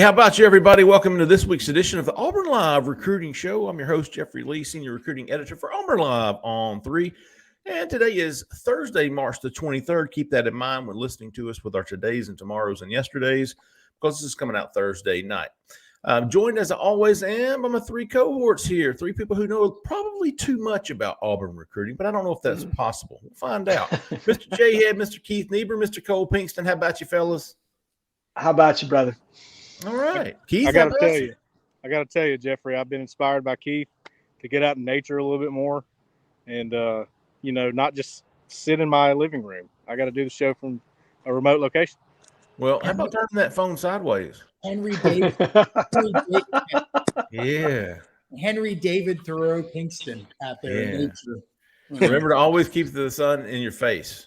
How about you, everybody? Welcome to this week's edition of the Auburn Live Recruiting Show. I'm your host, Jeffrey Lee, Senior Recruiting Editor for Auburn Live on 3. And today is Thursday, March the 23rd. Keep that in mind when listening to us with our todays and tomorrows and yesterdays, because this is coming out Thursday night. Joined as I always am by my three cohorts here, three people who know probably too much about Auburn recruiting, but I don't know if that's possible. We'll find out. Mr. Jhead, Mr. Keith Niebuhr, Mr. Cole Pinkston. How about you, fellas? How about you, brother? All right. Keith, I got to tell you, Jeffrey, I've been inspired by Keith to get out in nature a little bit more and, not just sit in my living room. I got to do the show from a remote location. Well, how about turning that phone sideways? Henry David. Yeah. Henry David Thoreau Pinkston out there in nature. Remember to always keep the sun in your face.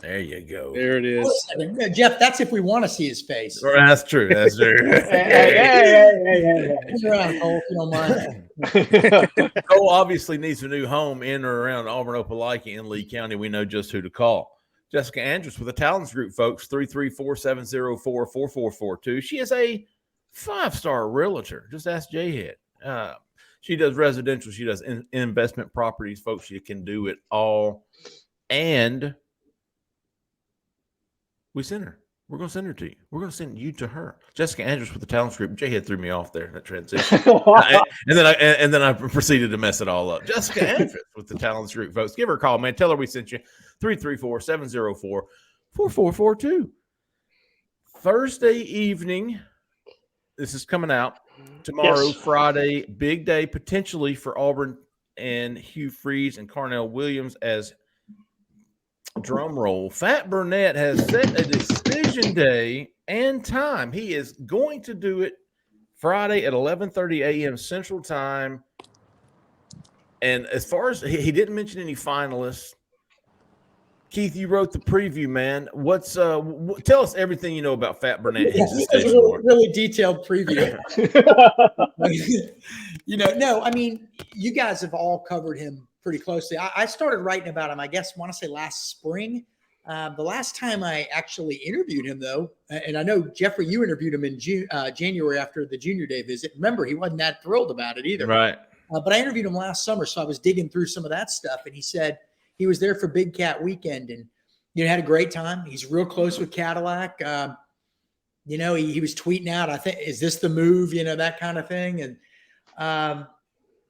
There you go. There it is. No, Jeff, that's if we want to see his face. That's true. That's true. Hey. Cole, if you don't mind. Cole obviously needs a new home in or around Auburn, Opelika, in Lee County. We know just who to call. Jessica Andrews with the Talents Group, folks, 334-704-4442. She is a 5-star realtor. Just ask Jhead. She does residential. She does investment properties, folks. She can do it all. And we send her. We're going to send her to you. We're going to send you to her. Jessica Andrews with the Talents Group. Jhead threw me off there, that transition. and then I proceeded to mess it all up. Jessica Andrews with the Talents Group, folks. Give her a call, man. Tell her we sent you. 334-704-4442. Thursday evening. This is coming out tomorrow, yes. Friday. Big day potentially for Auburn and Hugh Freeze and Carnell Williams as drum roll. Fat Burnett has set a decision day and time. He is going to do it Friday at 11:30 a.m. Central Time. And as far as he didn't mention any finalists, Keith, you wrote the preview, man. What's tell us everything you know about Fat Burnett. Yeah, this is a really detailed preview. You guys have all covered him pretty closely. I started writing about him, I guess, want to say last spring. The last time I actually interviewed him, though, and I know, Jeffrey, you interviewed him in January after the Junior Day visit. Remember, he wasn't that thrilled about it either. Right. But I interviewed him last summer, so I was digging through some of that stuff, and he said he was there for Big Cat Weekend and, had a great time. He's real close with Cadillac. He was tweeting out, I think, is this the move, that kind of thing. And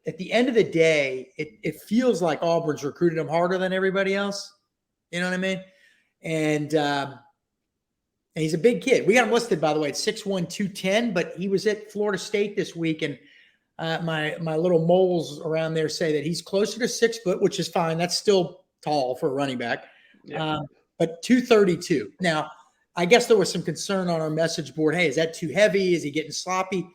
at the end of the day, it feels like Auburn's recruited him harder than everybody else. You know what I mean? And he's a big kid. We got him listed, by the way, at 6'1", 210, but he was at Florida State this week. And my little moles around there say that he's closer to 6 foot, which is fine. That's still tall for a running back. Yeah. But 232. Now, I guess there was some concern on our message board. Hey, is that too heavy? Is he getting sloppy?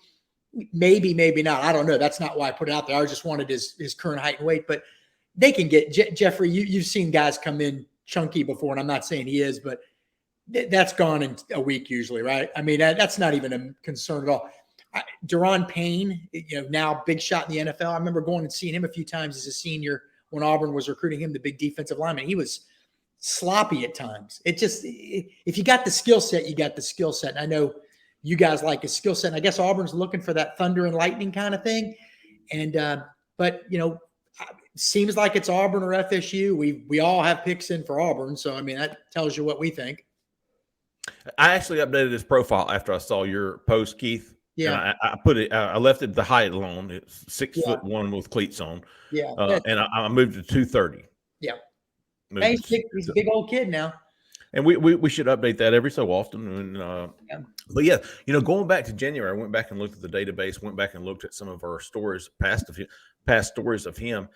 Maybe, maybe not. I don't know. That's not why I put it out there. I just wanted his current height and weight. But they can get Jeffrey. You've seen guys come in chunky before, and I'm not saying he is, but that's gone in a week usually, right? I mean, that's not even a concern at all. Deron Payne, now big shot in the NFL. I remember going and seeing him a few times as a senior when Auburn was recruiting him, the big defensive lineman. He was sloppy at times. If you got the skill set, you got the skill set. And I know you guys like his skill set. And I guess Auburn's looking for that thunder and lightning kind of thing. And but seems like it's Auburn or FSU. We all have picks in for Auburn, so I mean that tells you what we think. I actually updated his profile after I saw your post, Keith. Yeah, I put it. I left it the height alone. It's 6'1" with cleats on. Yeah, and I moved to 230. Yeah, hey, he's a big old kid now. And we should update that every so often. And, But yeah, going back to January, I went back and looked at the database. Went back and looked at some of our stories, past stories of him.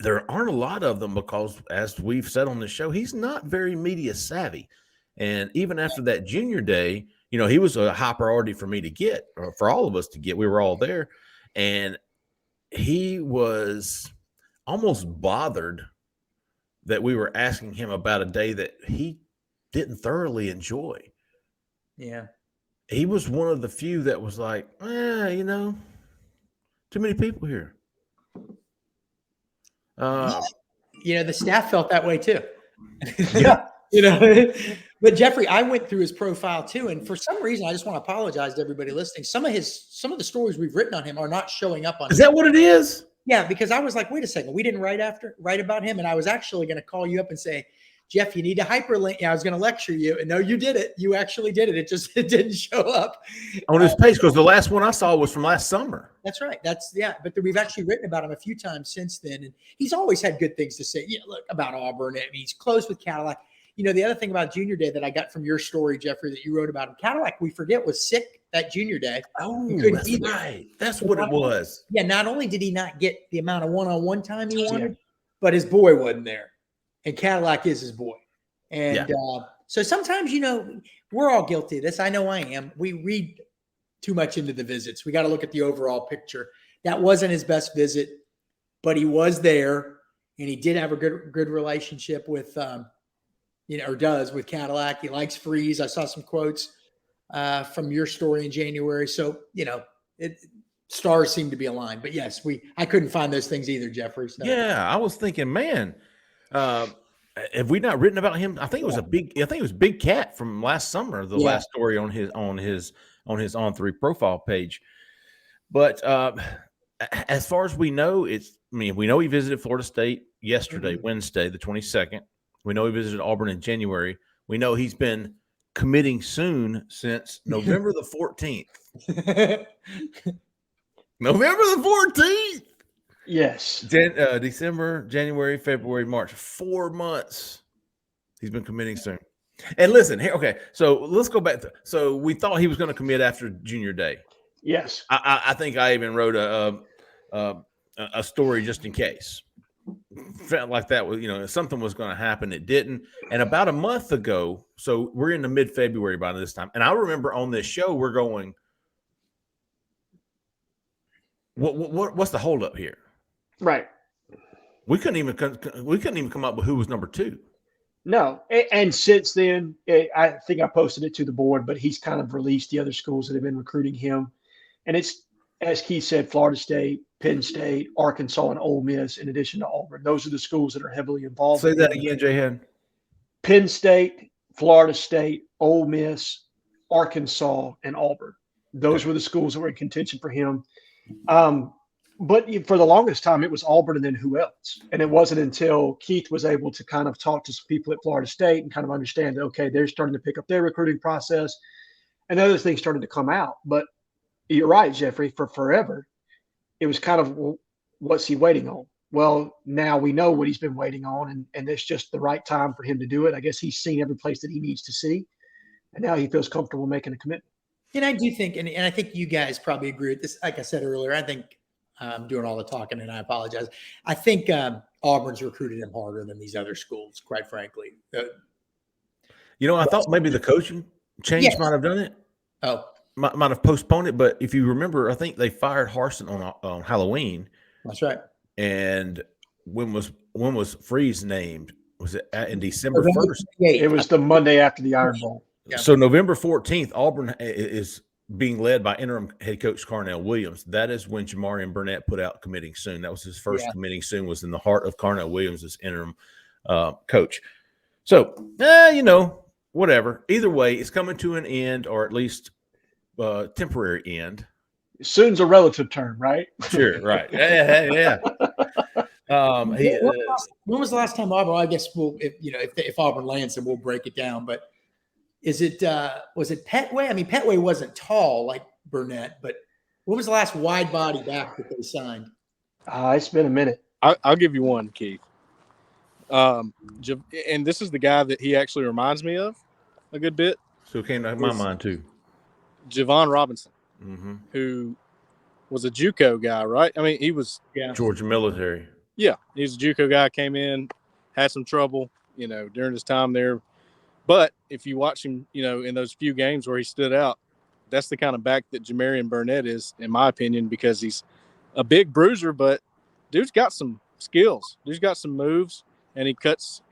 There aren't a lot of them because, as we've said on the show, he's not very media savvy. And even after that Junior Day, he was a high priority for me to get, or for all of us to get. We were all there. And he was almost bothered that we were asking him about a day that he didn't thoroughly enjoy. Yeah. He was one of the few that was like, too many people here. The staff felt that way too. Yeah. But Jeffrey, I went through his profile too, and for some reason, I just want to apologize to everybody listening. Some of the stories we've written on him are not showing up on. Is that what it is? Yeah, because I was like, wait a second, we didn't write about him, and I was actually going to call you up and say, Jeff, you need to hyperlink. Yeah, I was going to lecture you, and no, you did it. You actually did it. It didn't show up On his page, because the last one I saw was from last summer. That's right. But we've actually written about him a few times since then, and he's always had good things to say. Yeah, look about Auburn. I mean, he's close with Cadillac. You know, the other thing about Junior Day that I got from your story, Jeffrey, that you wrote about him, Cadillac, we forget, was sick that Junior Day. Oh, that's right. That's what it was. Yeah, not only did he not get the amount of one-on-one time he wanted, but his boy wasn't there. And Cadillac is his boy. And so sometimes, you know, we're all guilty of this. I know I am. We read too much into the visits. We got to look at the overall picture. That wasn't his best visit, but he was there, and he did have a good relationship with or does with Cadillac. He likes Freeze. I saw some quotes from your story in January. So, you know, stars seem to be aligned. But yes, I couldn't find those things either, Jeffrey. So. Yeah, I was thinking, man, have we not written about him? I think it was Big Cat from last summer, the last story on his On3 profile page. But as far as we know, we know he visited Florida State yesterday, Wednesday, the 22nd. We know he visited Auburn in January. We know he's been committing soon since November the 14th. November the 14th. Yes. December, January, February, March. 4 months. He's been committing soon. And listen, here, okay, so let's go back. So we thought he was going to commit after Junior Day. Yes. I think I even wrote a story just in case. Felt like that was, something was going to happen. It didn't. And about a month ago, so we're in the mid-February by this time. And I remember on this show, we're going, what's the holdup here? Right. We couldn't even come up with who was number 2. No. And since then, I think I posted it to the board, but he's kind of released the other schools that have been recruiting him. And it's, as Keith said, Florida State, Penn State, Arkansas, and Ole Miss, in addition to Auburn. Those are the schools that are heavily involved. Say that again, Jhead. Penn State, Florida State, Ole Miss, Arkansas, and Auburn. Those were the schools that were in contention for him. But for the longest time, it was Auburn and then who else? And it wasn't until Keith was able to kind of talk to some people at Florida State and kind of understand that, okay, they're starting to pick up their recruiting process, and other things started to come out. But you're right, Jeffrey, for forever, it was kind of, well, what's he waiting on? Well, now we know what he's been waiting on, and it's just the right time for him to do it. I guess he's seen every place that he needs to see, and now he feels comfortable making a commitment. And I do think, and I think you guys probably agree with this. Like I said earlier, I think I'm doing all the talking, and I apologize. I think Auburn's recruited him harder than these other schools, quite frankly. I thought maybe the coaching change might have done it. Oh. Might have postponed it, but if you remember, I think they fired Harsin on Halloween. That's right. And when was Freeze named? Was it in December 1st? It was the Monday after the Iron Bowl. Yeah. So November 14th, Auburn is being led by interim head coach Carnell Williams. That is when Jamarian Burnett put out committing soon. That was his first committing soon, was in the heart of Carnell Williams as interim coach. So, whatever. Either way, it's coming to an end, or at least temporary end. Soon's a relative term, right? Sure, right. Yeah. When was the last time Auburn? I guess if Auburn lands, then we'll break it down. But was it Petway? I mean, Petway wasn't tall like Burnett, but when was the last wide body back that they signed? It's been a minute. I'll give you one, Keith. And this is the guy that he actually reminds me of a good bit. So it came to my mind too. Javon Robinson, who was a JUCO guy, right? I mean, he was Georgia military. Yeah, he's a JUCO guy. Came in, had some trouble, during his time there. But if you watch him, in those few games where he stood out, that's the kind of back that Jamarian Burnett is, in my opinion, because he's a big bruiser, but dude's got some skills. Dude's got some moves, and he cuts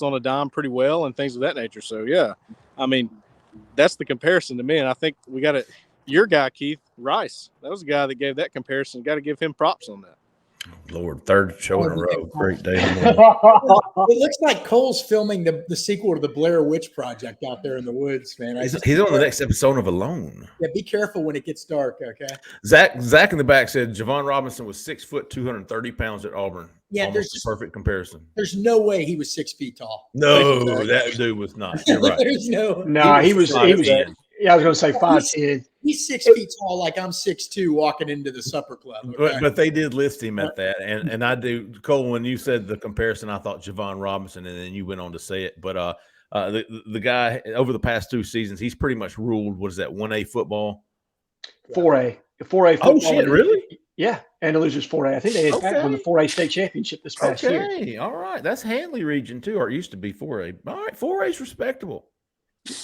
on a dime pretty well and things of that nature. So yeah, I mean, that's the comparison to me. And I think we got your guy, Keith Rice. That was the guy that gave that comparison. Got to give him props on that. Lord, third show in a row. Great day. It looks like Cole's filming the sequel to the Blair Witch Project out there in the woods, man. He's on the next episode of Alone. Yeah, be careful when it gets dark, okay? Zach in the back said Javon Robinson was 6 foot, 230 pounds at Auburn. Yeah, almost a perfect comparison. There's no way he was 6 feet tall. No, that dude was not. You're right. There's no. No, he was. Yeah, I was going to say 5'10". He's 6 feet tall, like I'm 6'2", walking into the supper club. Okay? But they did list him at that, and I do. Cole, when you said the comparison, I thought Javon Robinson, and then you went on to say it. But the guy over the past 2 seasons, he's pretty much ruled. What is that? 1A football, 4A football. Oh shit! Really? Yeah, Andalusia's 4A. I think they won the 4A state championship this past year. Okay, all right. That's Handley region too, or it used to be 4A. All right, 4A is respectable.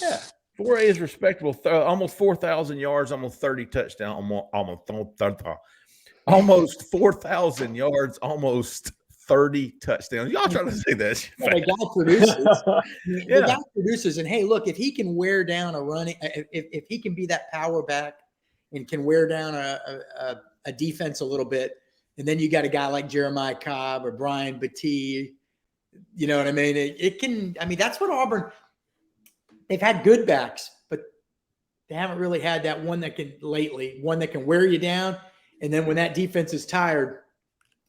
Yeah. 4A is respectable. Almost 4,000 yards, almost 30 touchdowns, almost 4,000 yards, almost 30 touchdowns. Y'all trying to say that? Well, the guy produces. The guy produces, and hey, look, if he can wear down a running, if he can be that power back and can wear down a defense a little bit, and then you got a guy like Jeremiah Cobb or Brian Battie, you know what I mean? It can. I mean, that's what Auburn. They've had good backs, but they haven't really had that one that can wear you down. And then when that defense is tired,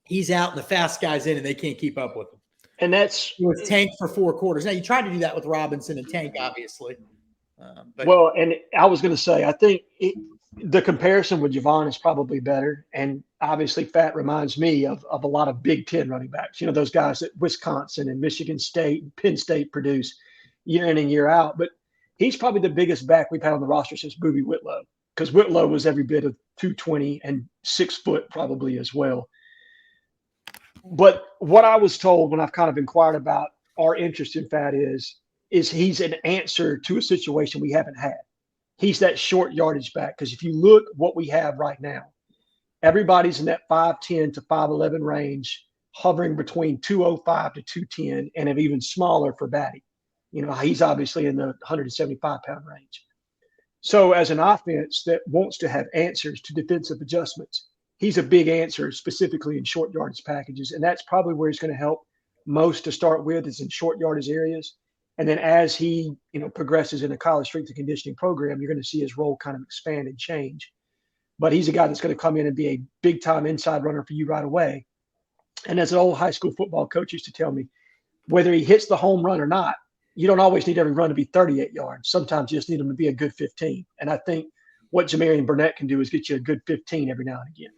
he's out and the fast guy's in and they can't keep up with him. And that's with Tank for 4 quarters. Now you tried to do that with Robinson and Tank, obviously. And I was going to say, I think the comparison with Javon is probably better. And obviously Fat reminds me of a lot of Big Ten running backs, those guys that Wisconsin and Michigan State and Penn State produce year in and year out. But he's probably the biggest back we've had on the roster since Boobie Whitlow, because Whitlow was every bit of 220 and 6 foot probably as well. But what I was told when I've kind of inquired about our interest in Fat is he's an answer to a situation we haven't had. He's that short yardage back, because if you look what we have right now, everybody's in that 5'10 to 5'11 range, hovering between 205 to 210, and an even smaller for Battie. He's obviously in the 175-pound range. So as an offense that wants to have answers to defensive adjustments, he's a big answer specifically in short yardage packages. And that's probably where he's going to help most to start with, is in short yardage areas. And then as he, progresses in a college strength and conditioning program, you're going to see his role kind of expand and change. But he's a guy that's going to come in and be a big-time inside runner for you right away. And as an old high school football coach used to tell me, whether he hits the home run or not, you don't always need every run to be 38 yards. Sometimes you just need them to be a good 15. And I think what Jamarian Burnett can do is get you a good 15 every now and again.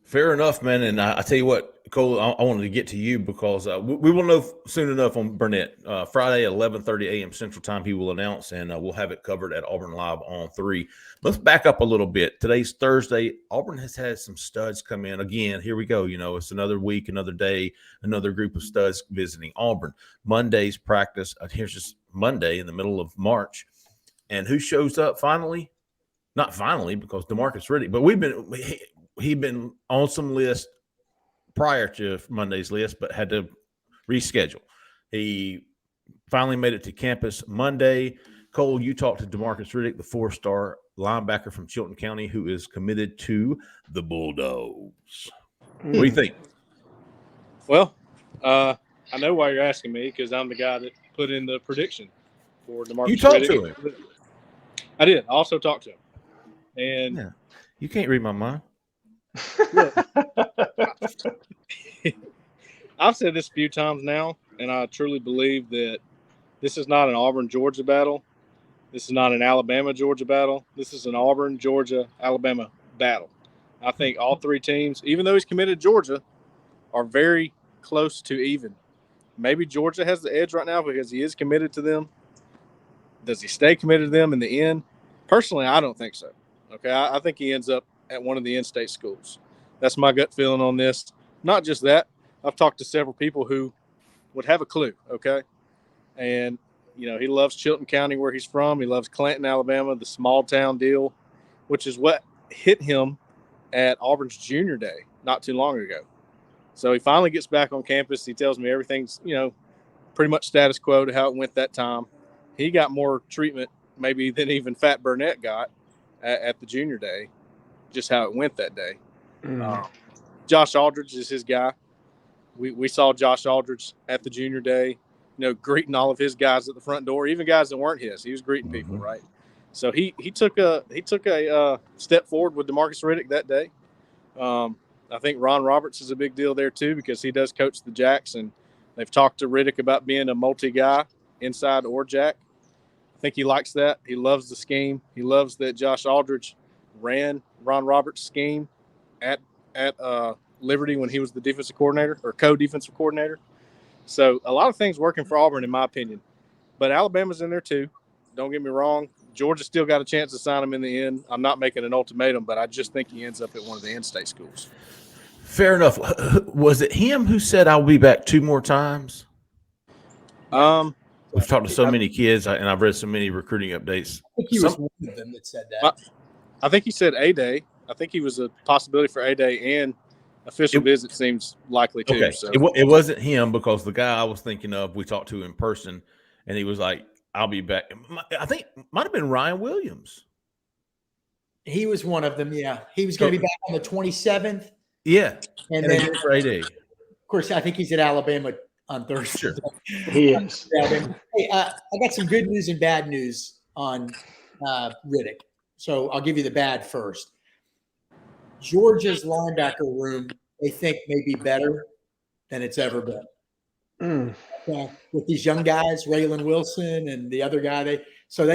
Fair enough, man. And I tell you what, Cole, I wanted to get to you because we will know soon enough on Burnett. Friday at 11:30 a.m. Central Time, he will announce, and we'll have it covered at Auburn Live on 3. Let's back up a little bit. Today's Thursday. Auburn has had some studs come in. Again, here we go. It's another week, another day, another group of studs visiting Auburn. Monday's practice. Here's just Monday in the middle of March. And who shows up finally? Not finally, because DeMarcus Riddick, but he'd been on some list prior to Monday's list, but had to reschedule. He finally made it to campus Monday. Cole, you talked to DeMarcus Riddick, the 4-star linebacker from Chilton County, who is committed to the Bulldogs. What do you think? Well, I know why you're asking me, because I'm the guy that put in the prediction for DeMarcus Riddick. You talked to him? I did. I also talked to him. And yeah. You can't read my mind. I've said this a few times now, and I truly believe that this is not an Auburn-Georgia battle. This is not an Alabama-Georgia battle. This is an Auburn-Georgia-Alabama battle. I think all 3 teams, even though he's committed to Georgia, are very close to even. Maybe Georgia has the edge right now because he is committed to them. Does he stay committed to them in the end? Personally, I don't think so. Okay, I think he ends up at one of the in-state schools. That's my gut feeling on this. Not just that. I've talked to several people who would have a clue, okay? And, he loves Chilton County where he's from. He loves Clanton, Alabama, the small town deal, which is what hit him at Auburn's junior day not too long ago. So he finally gets back on campus. He tells me everything's, pretty much status quo to how it went that time. He got more treatment maybe than even Fat Burnett got at the junior day, just how it went that day. Josh Aldridge is his guy. We saw Josh Aldridge at the junior day, greeting all of his guys at the front door, even guys that weren't his. He was greeting people, right? So he took a step forward with DeMarcus Riddick that day. I think Ron Roberts is a big deal there too, because he does coach the Jacks, and they've talked to Riddick about being a multi-guy, inside or Jack. I think he likes that. He loves the scheme. He loves that Josh Aldridge ran Ron Roberts' scheme at Liberty when he was the defensive coordinator or co-defensive coordinator. So a lot of things working for Auburn, in my opinion. But Alabama's in there too. Don't get me wrong. Georgia still got a chance to sign him in the end. I'm not making an ultimatum, but I just think he ends up at one of the in-state schools. Fair enough. Was it him who said I'll be back 2 more times? We've talked to so many kids, and I've read so many recruiting updates. I think he was one of them that said that. I think he said A-Day. I think he was a possibility for A-Day, and official visit seems likely too. Okay. So It wasn't him, because the guy I was thinking of, we talked to in person, and he was like, I'll be back. I think it might have been Ryan Williams. He was one of them, yeah. He was going to be back on the 27th. Yeah. And then, for A-Day. of course, I think he's at Alabama on Thursday. Sure. He is. Hey, I got some good news and bad news on Riddick. So I'll give you the bad first. Georgia's linebacker room, they think, may be better than it's ever been. With these young guys, Raylan Wilson and the other guy, they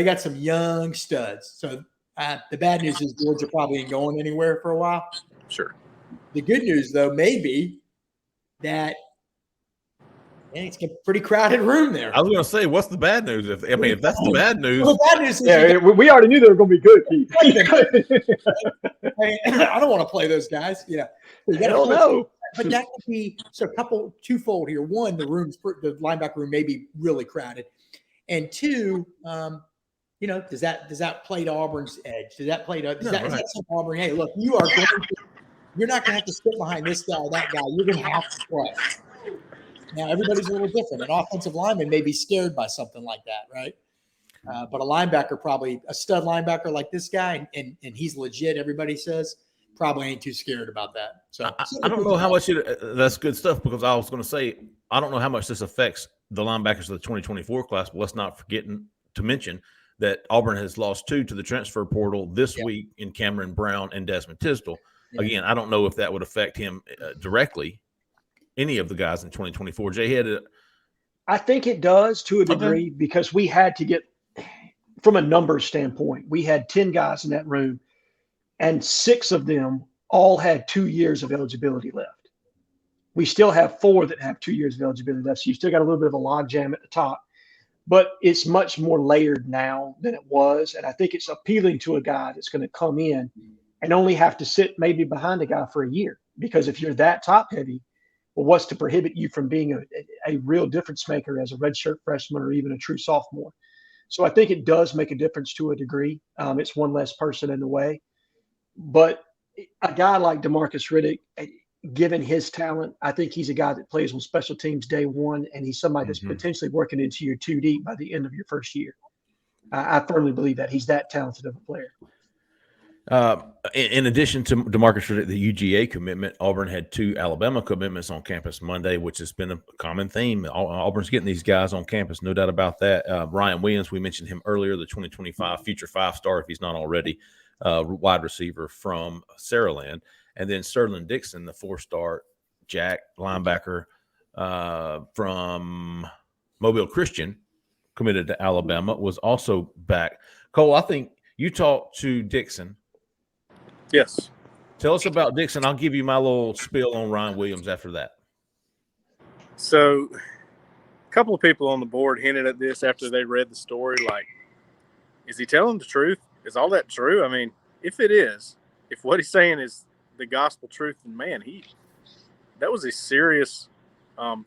got some young studs. So the bad news is Georgia probably ain't going anywhere for a while. Sure. The good news, though, may be that it's a pretty crowded room there. I was going to say, what's the bad news? If that's the bad news. Well, the bad news is we already knew they were going to be good, Keith. I don't want to play those guys. I don't know. But that could be twofold here. One, the linebacker room may be really crowded, and two, does that play to Auburn's edge? Does that play to is that some Auburn? Hey, look, you're not going to have to sit behind this guy or that guy. You're going to have to play. Now everybody's a little different. An offensive lineman may be scared by something like that, right? But a linebacker, probably a stud linebacker like this guy, and he's legit. Everybody says. Probably ain't too scared about that. So I don't know how much that's good stuff, because I was going to say, I don't know how much this affects the linebackers of the 2024 class, but let's not forget to mention that Auburn has lost 2 to the transfer portal this week in Cameron Brown and Desmond Tisdale. Yeah. Again, I don't know if that would affect him directly, any of the guys in 2024. Jhead, I think it does to a degree, because we had to get, from a numbers standpoint, we had 10 guys in that room, and 6 of them all had 2 years of eligibility left. We still have 4 that have 2 years of eligibility left. So you still got a little bit of a logjam at the top, but it's much more layered now than it was. And I think it's appealing to a guy that's going to come in and only have to sit maybe behind a guy for a year. Because if you're that top heavy, well, what's to prohibit you from being a real difference maker as a redshirt freshman or even a true sophomore? So I think it does make a difference to a degree. It's one less person in the way. But a guy like DeMarcus Riddick, given his talent, I think he's a guy that plays on special teams day one, and he's somebody that's potentially working into your 2 deep by the end of your first year. I firmly believe that he's that talented of a player. In addition to DeMarcus Riddick, the UGA commitment, Auburn had 2 Alabama commitments on campus Monday, which has been a common theme. Auburn's getting these guys on campus, no doubt about that. Ryan Williams, we mentioned him earlier, the 2025 future 5-star, if he's not already. Wide receiver from Saraland, and then Sterling Dixon, the 4-star Jack linebacker from Mobile Christian, committed to Alabama, was also back. Cole, I think you talked to Dixon. Yes. Tell us about Dixon. I'll give you my little spiel on Ryan Williams after that. So a couple of people on the board hinted at this after they read the story, like, is he telling the truth? Is all that true? I mean, if it is, if what he's saying is the gospel truth, then man, that was a serious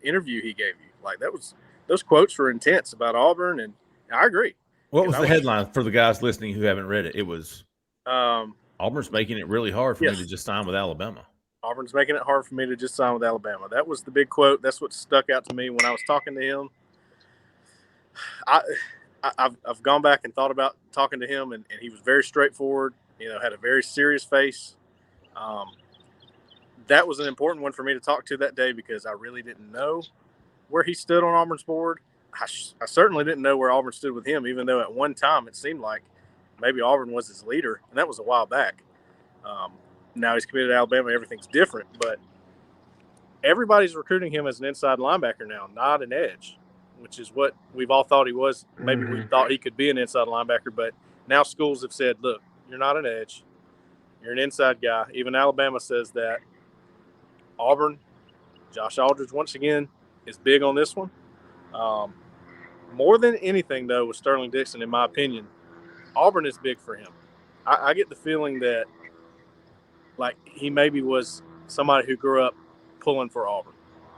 interview he gave you. Like, those quotes were intense about Auburn, and I agree. What was the headline for the guys listening who haven't read it? It was Auburn's making it really hard for me to just sign with Alabama. Auburn's making it hard for me to just sign with Alabama. That was the big quote. That's what stuck out to me when I was talking to him. I've gone back and thought about talking to him, and he was very straightforward, had a very serious face. that was an important one for me to talk to that day because I really didn't know where he stood on Auburn's board. I certainly didn't know where Auburn stood with him, even though at one time it seemed like maybe Auburn was his leader, and that was a while back. Now he's committed to Alabama. Everything's different, but everybody's recruiting him as an inside linebacker now, not an edge, which is what we've all thought he was. Maybe we thought he could be an inside linebacker, but now schools have said, look, you're not an edge. You're an inside guy. Even Alabama says that. Auburn, Josh Aldridge, once again, is big on this one. More than anything, though, with Sterling Dixon, in my opinion, Auburn is big for him. I get the feeling that, like, he maybe was somebody who grew up pulling for Auburn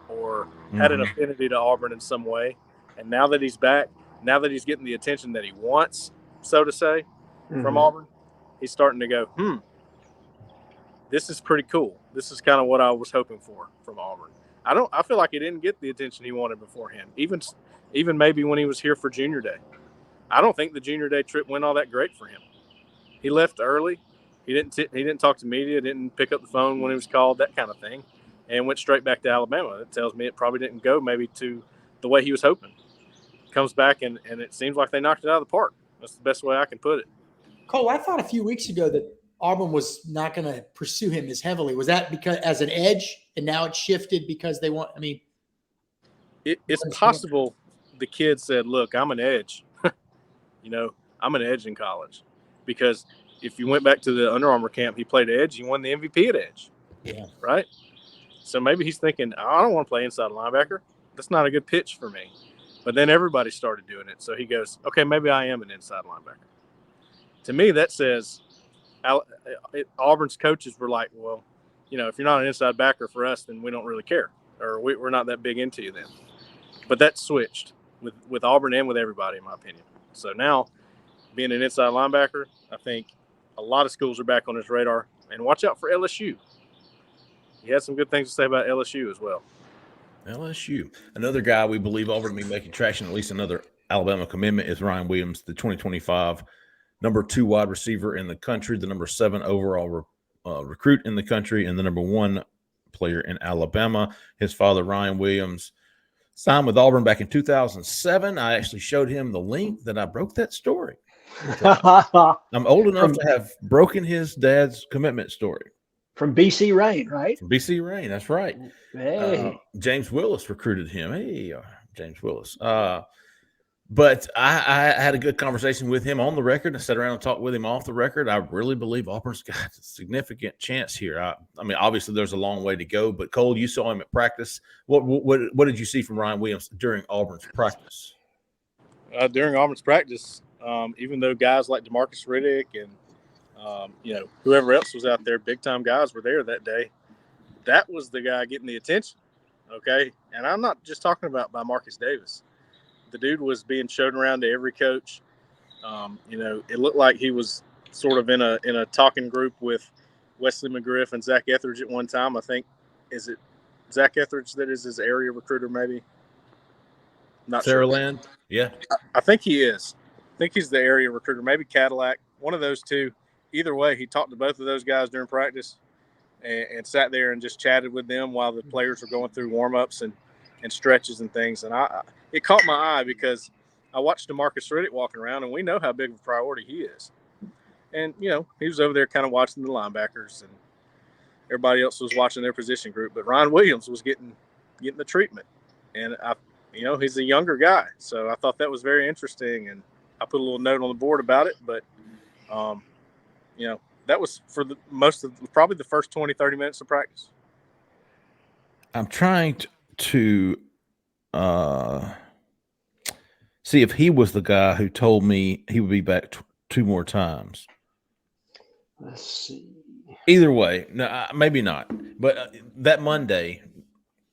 or had an affinity to Auburn in some way. And now that he's back, now that he's getting the attention that he wants, so to say, from Auburn, he's starting to go, this is pretty cool. This is kind of what I was hoping for from Auburn. I feel like he didn't get the attention he wanted beforehand, even maybe when he was here for Junior Day. I don't think the Junior Day trip went all that great for him. He left early. He didn't talk to media, didn't pick up the phone when he was called, that kind of thing, and went straight back to Alabama. That tells me it probably didn't go maybe to the way he was hoping. Comes back, and it seems like they knocked it out of the park. That's the best way I can put it. Cole, I thought a few weeks ago that Auburn was not going to pursue him as heavily. Was that because as an edge, and now it's shifted because they want? I mean, it's possible the kid said, "Look, I'm an edge. I'm an edge in college," because if you went back to the Under Armour camp, he played edge. He won the MVP at edge. Yeah. Right. So maybe he's thinking, I don't want to play inside linebacker. That's not a good pitch for me. But then everybody started doing it. So he goes, okay, maybe I am an inside linebacker. To me, that says Auburn's coaches were like, well, if you're not an inside backer for us, then we don't really care. Or we're not that big into you then. But that switched with Auburn and with everybody, in my opinion. So now, being an inside linebacker, I think a lot of schools are back on his radar. And watch out for LSU. He had some good things to say about LSU as well. LSU. Another guy we believe Auburn will be making traction, at least another Alabama commitment, is Ryan Williams, the 2025 number 2 wide receiver in the country, the number 7 overall recruit in the country, and the number 1 player in Alabama. His father, Ryan Williams, signed with Auburn back in 2007. I actually showed him the link that I broke that story. I'm old enough to have broken his dad's commitment story. From BC Rain, right? From BC Rain, that's right. Hey. James Willis recruited him. Hey, James Willis. But I had a good conversation with him on the record. I sat around and talked with him off the record. I really believe Auburn's got a significant chance here. I mean, obviously there's a long way to go, but Cole, you saw him at practice. What did you see from Ryan Williams during Auburn's practice? During Auburn's practice, even though guys like DeMarcus Riddick and whoever else was out there, big-time guys were there that day, that was the guy getting the attention, okay? And I'm not just talking about by Marcus Davis. The dude was being shown around to every coach. It looked like he was sort of in a talking group with Wesley McGriff and Zach Etheridge at one time. I think, is it Zach Etheridge that is his area recruiter maybe? Not Sarah sure. Land? Yeah. I think he is. I think he's the area recruiter, maybe Cadillac, one of those two. Either way, he talked to both of those guys during practice and sat there and just chatted with them while the players were going through warm-ups and stretches and things. And it caught my eye because I watched DeMarcus Riddick walking around, and we know how big of a priority he is. And, he was over there kind of watching the linebackers, and everybody else was watching their position group. But Ryan Williams was getting the treatment. And, he's a younger guy. So I thought that was very interesting, and I put a little note on the board about it. But, that was for probably the first 20, 30 minutes of practice. I'm trying to see if he was the guy who told me he would be back 2 more times. Let's see. Either way, no, maybe not. But that Monday,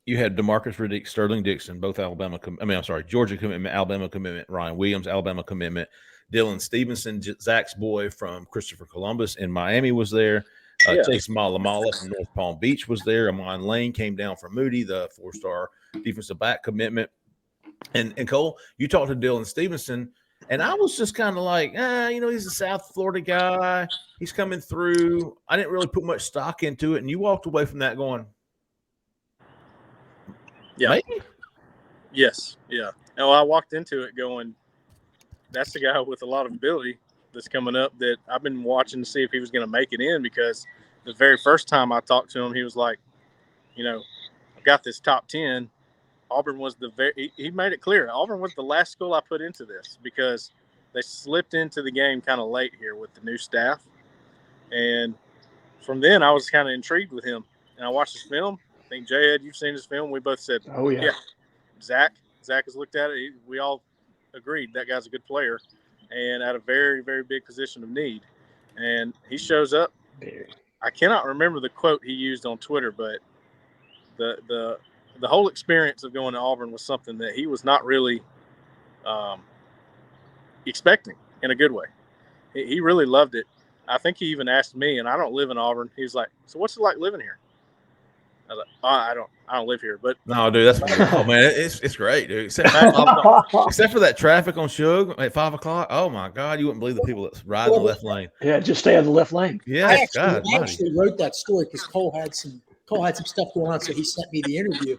you had DeMarcus Riddick, Sterling Dixon, both Georgia commitment, Alabama commitment, Ryan Williams, Alabama commitment. Dylan Stevenson, Zach's boy from Christopher Columbus in Miami, was there. Chase Malamala from North Palm Beach was there. Amon Lane came down from Moody, the 4-star defensive back commitment. And Cole, you talked to Dylan Stevenson. And I was just kind of like, he's a South Florida guy. He's coming through. I didn't really put much stock into it. And you walked away from that going, Yeah. maybe? Yes. Yeah. And I walked into it going, that's the guy with a lot of ability that's coming up that I've been watching to see if he was going to make it in, because the very first time I talked to him, he was like, I've got this top 10. Auburn was he made it clear. Auburn was the last school I put into this because they slipped into the game kind of late here with the new staff. And from then I was kind of intrigued with him. And I watched his film. I think Jhead, you've seen his film. We both said, oh yeah. Zach has looked at it. We all agreed that guy's a good player and at a very, very big position of need. And he shows up. I cannot remember the quote he used on Twitter, but the whole experience of going to Auburn was something that he was not really expecting in a good way. He really loved it. I think he even asked me, and I don't live in Auburn. He's like, "So what's it like living here?" I was like, I don't live here, but no, dude, that's oh man, it's great, dude. Except for that traffic on Suge at 5 o'clock. Oh my God, you wouldn't believe the people that ride in the left lane. Yeah, just stay on the left lane. Yeah, I actually wrote that story because Cole had some stuff going on, so he sent me the interview.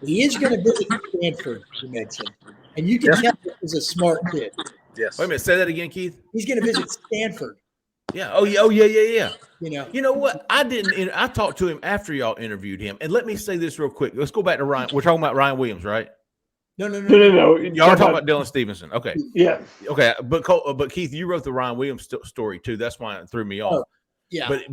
He is going to visit Stanford, you mentioned, and you can tell he's a smart kid. Yes. Wait a minute, say that again, Keith. He's going to visit Stanford. Yeah. Oh yeah. You know what? I talked to him after y'all interviewed him, and let me say this real quick. Let's go back to Ryan. We're talking about Ryan Williams, right? No. Y'all are talking about Dylan Stevenson. Okay. Yeah. Okay, but Keith, you wrote the Ryan Williams story too. That's why it threw me off. Yeah. But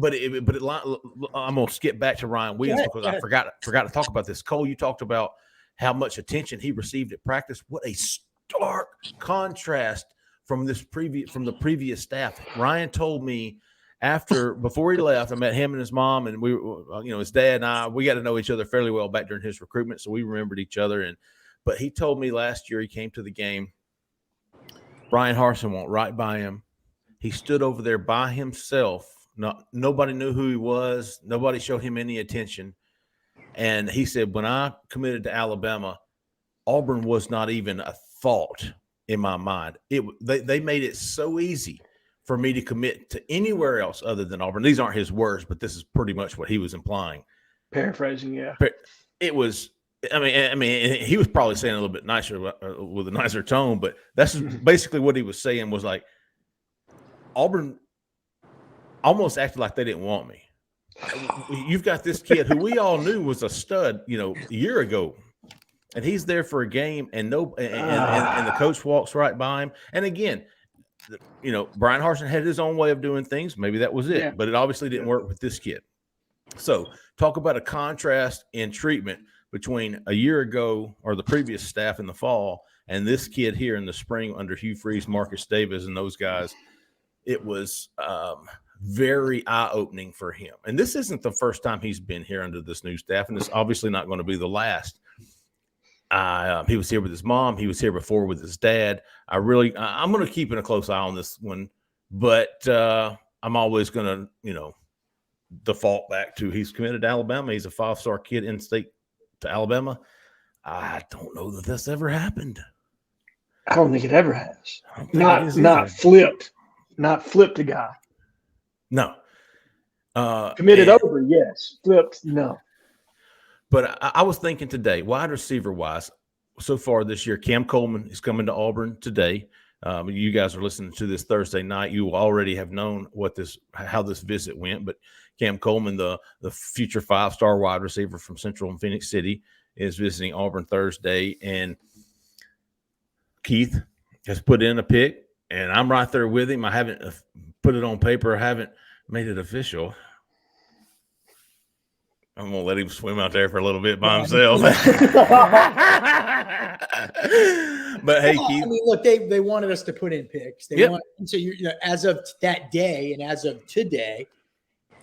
I'm gonna skip back to Ryan Williams because I forgot to talk about this. Cole, you talked about how much attention he received at practice. What a stark contrast from the previous staff. Ryan told me before he left, I met him and his mom, and we, his dad and I, we got to know each other fairly well back during his recruitment, so we remembered each other. But he told me last year he came to the game. Brian Harsin went right by him. He stood over there by himself. Nobody knew who he was. Nobody showed him any attention. And he said, when I committed to Alabama, Auburn was not even a thought in my mind. They made it so easy for me to commit to anywhere else other than Auburn. These aren't his words, but this is pretty much what he was implying. Paraphrasing, yeah. It was. I mean, he was probably saying a little bit nicer with a nicer tone, but that's basically what he was saying. Was like Auburn almost acted like they didn't want me. You've got this kid who we all knew was a stud, a year ago, and he's there for a game, and the coach walks right by him. And again, Brian Harsin had his own way of doing things. Maybe that was it, but it obviously didn't work with this kid. So talk about a contrast in treatment between a year ago or the previous staff in the fall and this kid here in the spring under Hugh Freeze, Marcus Davis, and those guys. It was very eye-opening for him. And this isn't the first time he's been here under this new staff, and it's obviously not going to be the last. He was here with his mom. He was here before with his dad. I'm going to keep a close eye on this one, but I'm always going to, default back to he's committed to Alabama. He's a 5-star kid in state to Alabama. I don't know that this ever happened. I don't think it ever has. Not flipped a guy. No. Committed over, yes. Flipped, no. But I was thinking today, wide receiver wise, so far this year, Cam Coleman is coming to Auburn today. You guys are listening to this Thursday night. You already have known how this visit went, but Cam Coleman, the future 5-star wide receiver from Central and Phoenix City, is visiting Auburn Thursday. And Keith has put in a pick, and I'm right there with him. I haven't put it on paper. I haven't made it official. I'm going to let him swim out there for a little bit by himself. But hey, Keith. I mean, look, they wanted us to put in picks. So as of that day and as of today,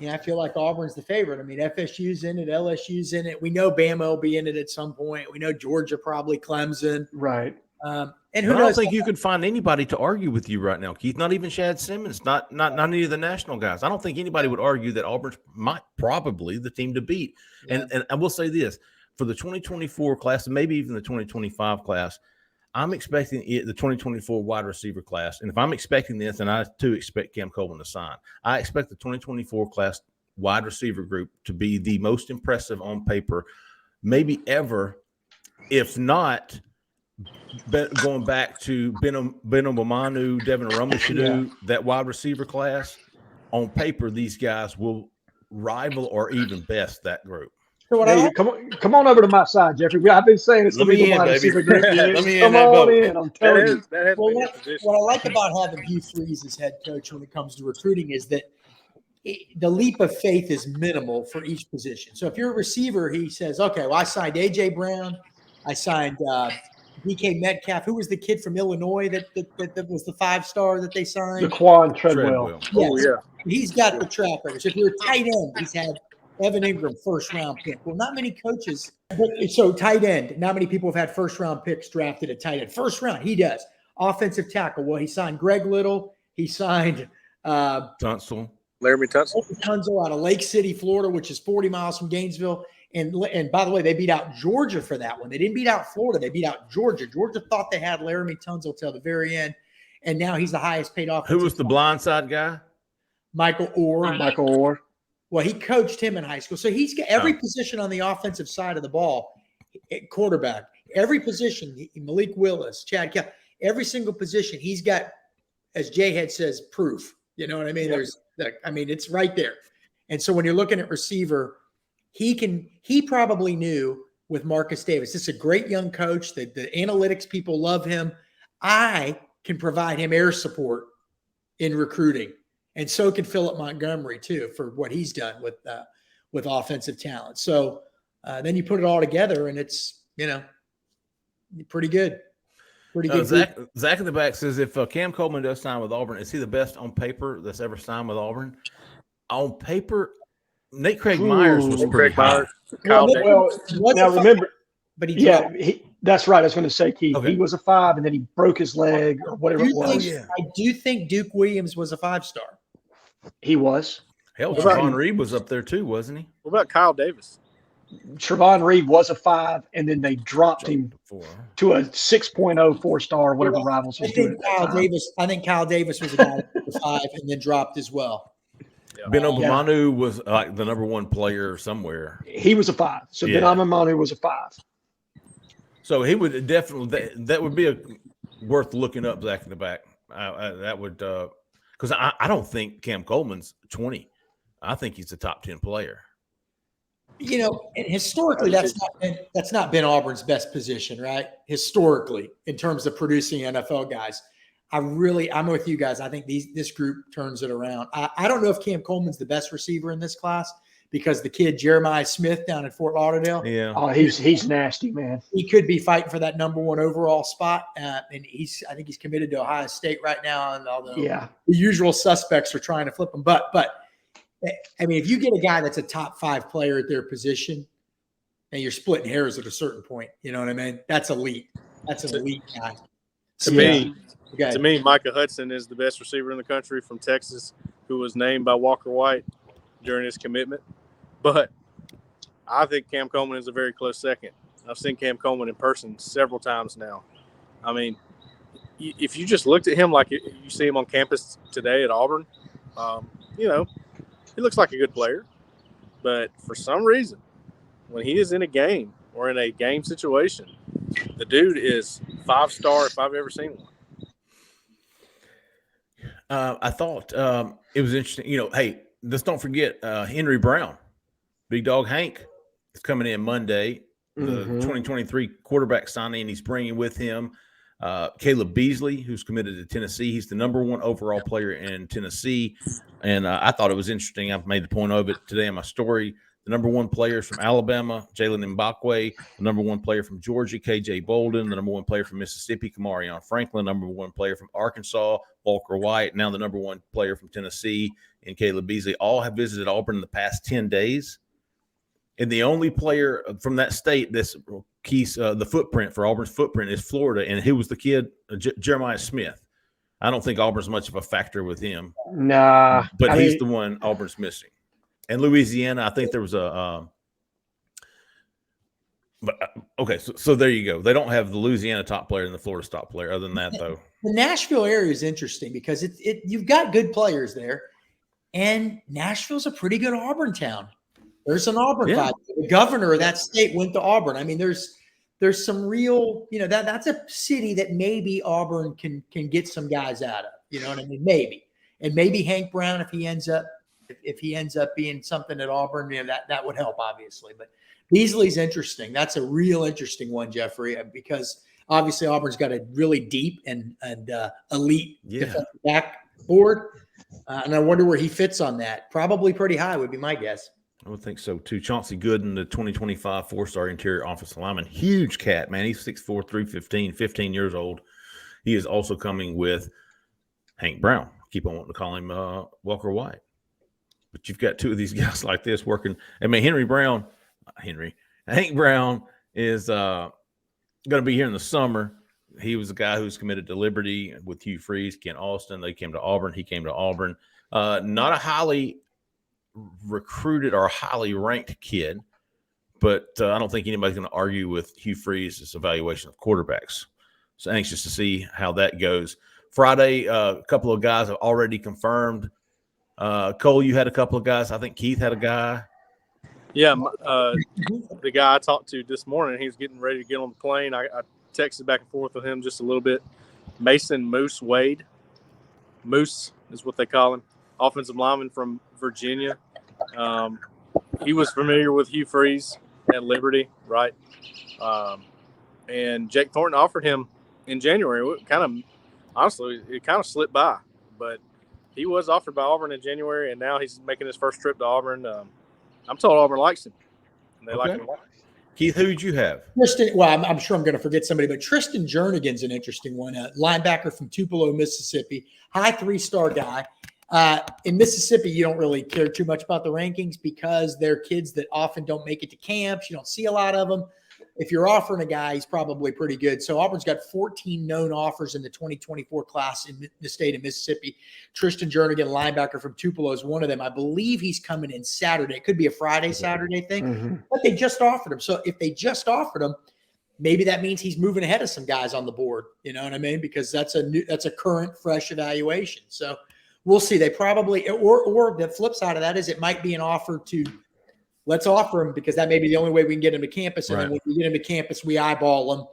I feel like Auburn's the favorite. I mean, FSU's in it, LSU's in it. We know Bama will be in it at some point. We know Georgia, probably Clemson. Right. And who knows? I don't think you can find anybody to argue with you right now, Keith. Not even Chad Simmons. Not any of the national guys. I don't think anybody would argue that Auburn's probably the team to beat. Yeah. And I will say this, for the 2024 class, and maybe even the 2025 class, I'm expecting the 2024 wide receiver class. And if I'm expecting this, and I too expect Cam Coleman to sign, I expect the 2024 class wide receiver group to be the most impressive on paper, maybe ever, if not going back to Benobamanu, Devin Aromashidu, that wide receiver class. On paper, these guys will rival or even best that group. So Hey, come on over to my side, Jeffrey. I've been saying it's going to be the wide receiver group. Let me Come on in. I'm telling you. What I like about having Hugh Freeze as head coach when it comes to recruiting is that the leap of faith is minimal for each position. So if you're a receiver, he says, okay, well, I signed A.J. Brown. I signed DK Metcalf. Who was the kid from Illinois that was the 5-star that they signed? Daquan Treadwell. Yes. Oh, yeah. He's got the track record. So if you're a tight end, he's had Evan Ingram, first-round pick. Well, not many coaches. So tight end, not many people have had first-round picks drafted at tight end. First round, he does. Offensive tackle. Well, he signed Greg Little. He signed Tunsil. Laramie Tunsil out of Lake City, Florida, which is 40 miles from Gainesville. And by the way, they beat out Georgia for that one. They didn't beat out Florida. They beat out Georgia. Georgia thought they had Laramie Tunsil till the very end, and now he's the highest paid offensive. Who was the blindside guy? Michael Orr. Michael Orr. Well, he coached him in high school. So he's got every position on the offensive side of the ball, quarterback, every position, Malik Willis, Chad Kell, every single position, he's got, as Jhead says, proof. You know what I mean? Yep. It's right there. And so when you're looking at receiver, he probably knew with Marcus Davis, this is a great young coach. The analytics people love him. I can provide him air support in recruiting. And so can Philip Montgomery too, for what he's done with offensive talent. So then you put it all together, and it's pretty good. Pretty good. Zach in the back says if Cam Coleman does sign with Auburn, is he the best on paper that's ever signed with Auburn? On paper, Nate Craig Myers was pretty high. Now remember, but that's right. I was going to say, Keith, he was a 5, and then he broke his leg or whatever it was. I do think Duke Williams was a 5-star. He was. Hell, Trevon Reed was up there too, wasn't he? What about Kyle Davis? Trevon Reed was a 5, and then they dropped him to a 6.0 4-star, whatever Rivals was doing. I think Kyle Davis was a guy that was 5 and then dropped as well. Benobamanu was like the number 1 player somewhere. He was a 5. So Benobamanu was a 5. So he would definitely that would be worth looking up, Zach in the back. That would because I don't think Cam Coleman's 20. I think he's a top 10 player. Historically, that's not been Auburn's best position, right? Historically, in terms of producing NFL guys. I'm with you guys. I think this group turns it around. I don't know if Cam Coleman's the best receiver in this class because the kid Jeremiah Smith down in Fort Lauderdale. Yeah. Oh, he's nasty, man. He could be fighting for that number 1 overall spot, and I think he's committed to Ohio State right now. And although the usual suspects are trying to flip him, but I mean, if you get a guy that's a top 5 player at their position, and you're splitting hairs at a certain point, you know what I mean? That's elite. That's an elite guy. To me, Micah Hudson is the best receiver in the country from Texas, who was named by Walker White during his commitment. But I think Cam Coleman is a very close second. I've seen Cam Coleman in person several times now. I mean, if you just looked at him like you see him on campus today at Auburn, he looks like a good player. But for some reason, when he is in a game or in a game situation, the dude is 5-star if I've ever seen one. I thought it was interesting. Hey, let's don't forget Henry Brown. Big Dog Hank is coming in Monday, the 2023 quarterback signing. He's bringing with him Caleb Beasley, who's committed to Tennessee. He's the number 1 overall player in Tennessee. And I thought it was interesting. I've made the point of it today in my story. The number 1 players from Alabama, Jalen Mbakwe. The number 1 player from Georgia, KJ Bolden. The number 1 player from Mississippi, Kamarion Franklin. Number 1 player from Arkansas, Walker White. Now the number 1 player from Tennessee, and Caleb Beasley. All have visited Auburn in the past 10 days. And the only player from that state that's the footprint for Auburn's footprint is Florida, and who was the kid? Jeremiah Smith. I don't think Auburn's much of a factor with him. Nah. But he's the one Auburn's missing. And Louisiana, I think there was But okay, so there you go. They don't have the Louisiana top player and the Florida top player. Other than that, though, the Nashville area is interesting because you've got good players there, and Nashville's a pretty good Auburn town. There's an Auburn vibe. The governor of that state went to Auburn. I mean, there's some real, that's a city that maybe Auburn can get some guys out of. You know what I mean? Maybe. And maybe Hank Brown, if he ends up being something at Auburn, that would help, obviously. But Beasley's interesting. That's a real interesting one, Jeffrey, because obviously Auburn's got a really deep and elite defensive backboard. And I wonder where he fits on that. Probably pretty high would be my guess. I would think so, too. Chauncey Gooden, the 2025 four-star interior offensive lineman. Huge cat, man. He's 6'4", 315, 15 years old. He is also coming with Hank Brown. Keep on wanting to call him Walker White. But you've got two of these guys like this working. I mean, Hank Brown is going to be here in the summer. He was a guy who's committed to Liberty with Hugh Freeze, Ken Austin. They came to Auburn. He came to Auburn. Not a highly recruited or highly ranked kid, but I don't think anybody's going to argue with Hugh Freeze's evaluation of quarterbacks. So anxious to see how that goes. Friday, a couple of guys have already confirmed. Cole, you had a couple of guys. I think Keith had a guy. Yeah, the guy I talked to this morning, he was getting ready to get on the plane. I texted back and forth with him just a little bit. Mason Moose Wade. Moose is what they call him. Offensive lineman from Virginia. He was familiar with Hugh Freeze at Liberty, right? And Jake Thornton offered him in January. It kind of slipped by. But he was offered by Auburn in January, and now he's making his first trip to Auburn. I'm told Auburn likes him, and they like him a lot. Keith, who did you have? Tristan. Well, I'm sure I'm going to forget somebody, but Tristan Jernigan's an interesting one. Linebacker from Tupelo, Mississippi. High 3-star guy. In Mississippi, you don't really care too much about the rankings because they're kids that often don't make it to camps. You don't see a lot of them. If you're offering a guy, he's probably pretty good. So Auburn's got 14 known offers in the 2024 class in the state of Mississippi. Tristan Jernigan, linebacker from Tupelo, is one of them. I believe he's coming in Saturday. It could be a Friday, Saturday thing, but they just offered him. So if they just offered him, maybe that means he's moving ahead of some guys on the board. You know what I mean? Because that's a current, fresh evaluation. So we'll see. They probably, or the flip side of that is it might be an offer to, let's offer him because that may be the only way we can get him to campus. And then when we get him to campus, we eyeball him,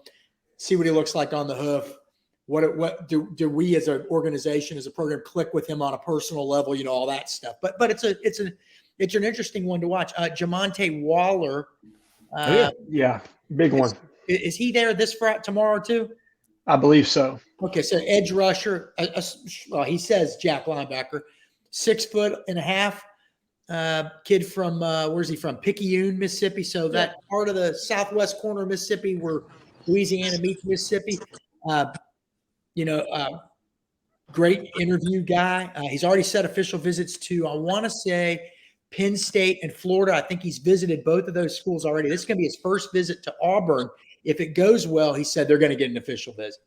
see what he looks like on the hoof. What do we as an organization, as a program, click with him on a personal level? You know, all that stuff. But it's an interesting one to watch. Jamonte Waller. Yeah, big one. Is he there tomorrow too? I believe so. Okay, so edge rusher. He says Jack linebacker, 6'1.5". Kid from where's he from? Picayune, Mississippi. So that part of the southwest corner of Mississippi where Louisiana meets Mississippi. Great interview guy. He's already set official visits to, I want to say, Penn State and Florida. I think he's visited both of those schools already. This is going to be his first visit to Auburn. If it goes well, he said they're going to get an official visit.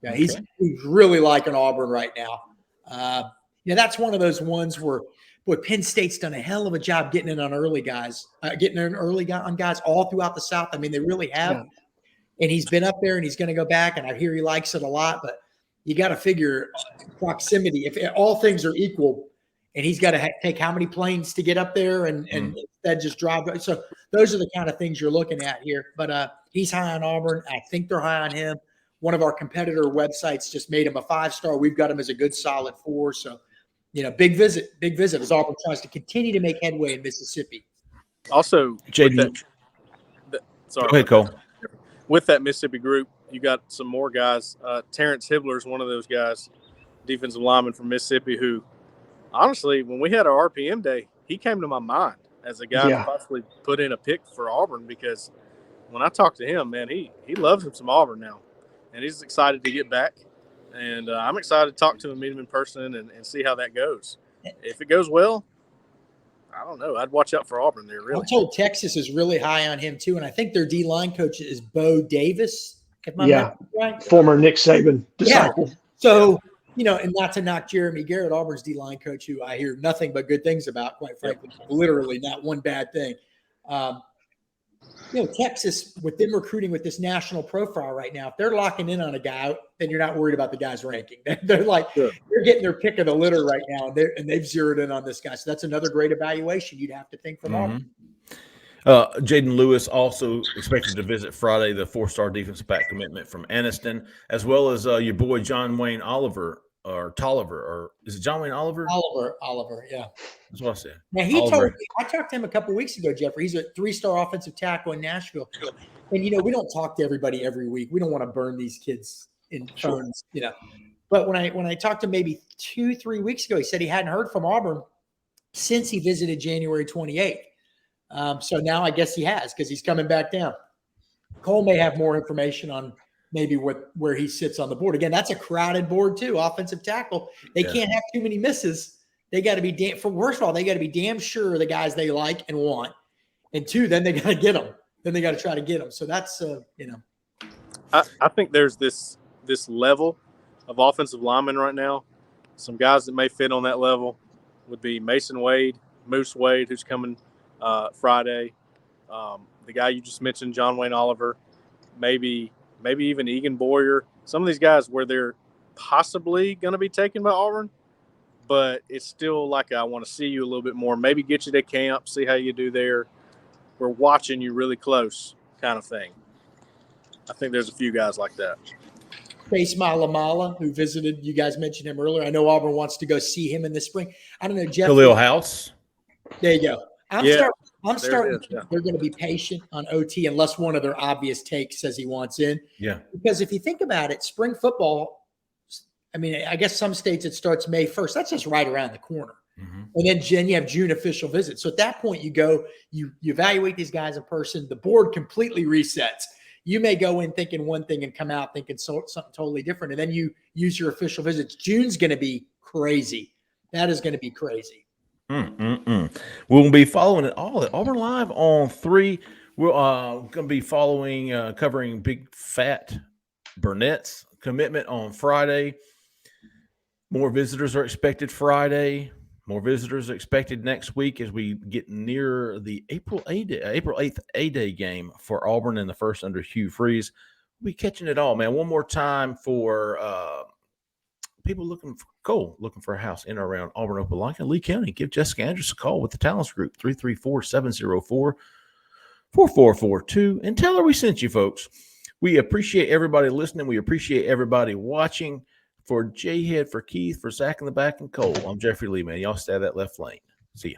Yeah, he's really liking Auburn right now. That's one of those ones where, boy, Penn State's done a hell of a job getting in on early guys, on guys all throughout the South. I mean, they really have. Yeah. And he's been up there and he's going to go back, and I hear he likes it a lot. But you got to figure proximity. If all things are equal, and he's got to take how many planes to get up there and instead just drive. So those are the kind of things you're looking at here. But he's high on Auburn. I think they're high on him. One of our competitor websites just made him a 5-star. We've got him as a good solid 4. So, big visit as Auburn tries to continue to make headway in Mississippi. Also, Jhead, sorry. Go ahead, Cole. With that Mississippi group, you got some more guys. Terrence Hibbler is one of those guys, defensive lineman from Mississippi, who, honestly, when we had our RPM day, he came to my mind as a guy to possibly put in a pick for Auburn because when I talked to him, man, he loves him some Auburn now, and he's excited to get back. And I'm excited to talk to him, meet him in person, and see how that goes. If it goes well, I don't know. I'd watch out for Auburn there, really. I'm told Texas is really high on him, too. And I think their D-line coach is Bo Davis. If my memory is right. Former Nick Saban disciple. Yeah. So, and not to knock Jeremy Garrett, Auburn's D-line coach, who I hear nothing but good things about, quite frankly. Literally not one bad thing. Texas, with them recruiting with this national profile right now, if they're locking in on a guy, then you're not worried about the guy's ranking. They're like, Sure. they're getting their pick of the litter right now, and they've zeroed in on this guy. So that's another great evaluation you'd have to think from Auburn. Jaden Lewis also expected to visit Friday, the 4-star defensive back commitment from Anniston, as well as your boy John Wayne Oliver, or Tolliver, or is it John Wayne Oliver? Oliver, yeah. That's what I said. Now I talked to him a couple weeks ago, Jeffrey. He's a 3-star offensive tackle in Nashville. And we don't talk to everybody every week. We don't want to burn these kids in phones, But when I talked to him maybe 2-3 weeks ago, he said he hadn't heard from Auburn since he visited January 28th. So now I guess he has, because he's coming back down. Cole may have more information on maybe where he sits on the board. Again, that's a crowded board too. Offensive tackle, they can't have too many misses. They got to be first of all, they got to be damn sure the guys they like and want, and 2, then they got to get them. Then they got to try to get them. So that's I think there's this level of offensive linemen right now. Some guys that may fit on that level would be Mason Wade, Moose Wade, who's coming Friday. The guy you just mentioned, John Wayne Oliver, maybe even Egan Boyer. Some of these guys where they're possibly going to be taken by Auburn, but it's still like, I want to see you a little bit more. Maybe get you to camp, see how you do there. We're watching you really close, kind of thing. I think there's a few guys like that. Chase Malamala, who visited, you guys mentioned him earlier. I know Auburn wants to go see him in the spring. I don't know, Jeff. Khalil House. There you go. I'm starting. Yeah. They're going to be patient on OT unless one of their obvious takes says he wants in. Yeah. Because if you think about it, spring football, I mean, I guess some states it starts May 1st. That's just right around the corner. Mm-hmm. And then you have June official visits. So at that point, you evaluate these guys in person. The board completely resets. You may go in thinking one thing and come out thinking something totally different. And then you use your official visits. June's going to be crazy. That is going to be crazy. We'll be following it all at Auburn Live on 3. We're going to be covering Big Fat Burnett's commitment on Friday. More visitors are expected Friday. More visitors are expected next week as we get near the April 8th A-Day game for Auburn in the first under Hugh Freeze. We'll be catching it all, man. One more time for people looking for a house in or around Auburn, Opelika, Lee County. Give Jessica Andrews a call with the Talents Group, 334-704-4442, and tell her we sent you, folks. We appreciate everybody listening. We appreciate everybody watching. For Jhead, for Keith, for Zach in the back, and Cole, I'm Jeffrey Lee, man. Y'all stay out of that left lane. See ya.